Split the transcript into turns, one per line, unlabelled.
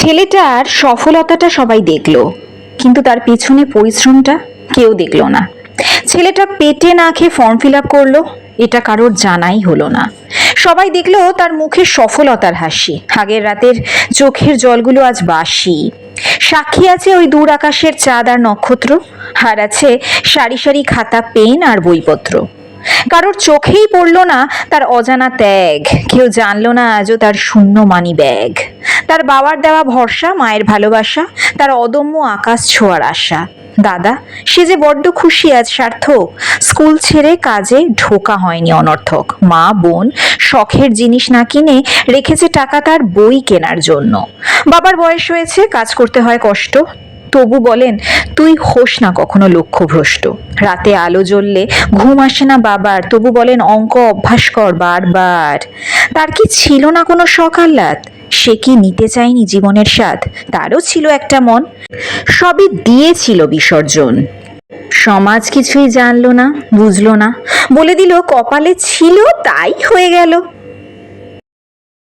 ছেলেটার সফলতাটা সবাই দেখলো, কিন্তু তার পেছনে পরিশ্রমটা কেউ দেখলো না। ছেলেটা পেটে না খেয়ে ফর্ম ফিল আপ করলো, এটা কারোর জানাই হলো না। সবাই দেখলো তার মুখে সফলতার হাসি, আগের রাতের চোখের জলগুলো আজ বাসি। সাক্ষী আছে ওই দূর আকাশের চাঁদ আর নক্ষত্র, আর আছে সারি সারি খাতা, পেন আর বইপত্র। কারোর চোখেই পড়লো না তার অজানা ত্যাগ, কেউ জানলো না আজও তার শূন্য মানি ব্যাগ। তার বাবার দেওয়া ভরসা, মায়ের ভালোবাসা, তার অদম্য আকাশ ছোঁয়ার আশা। দাদা, সে যে বড্ড খুশি আজ সার্থক, স্কুল ছেড়ে কাজে ঢোকা হয়নি অনর্থক। মা বোন শখের জিনিস না কিনে রেখেছে টাকা তার বই কেনার জন্য। বাবার বয়স হয়েছে, কাজ করতে হয় কষ্ট, তবু বলেন তুই হোস না কখনো লক্ষ্যভ্রষ্ট। রাতে আলো জ্বললে ঘুম আসে না বাবার, তবু বলেন অঙ্ক অভ্যাস কর বারবার। তার কি ছিল না কোনো শখ আহ্লাদ? সে কি নিতে চায়নি জীবনের স্বাদ? তারও ছিল একটা মন, সবই দিয়েছিল বিসর্জন। সমাজ কিছুই জানলো না, বুঝলো না, বলে দিল কপালে ছিল তাই হয়ে গেল।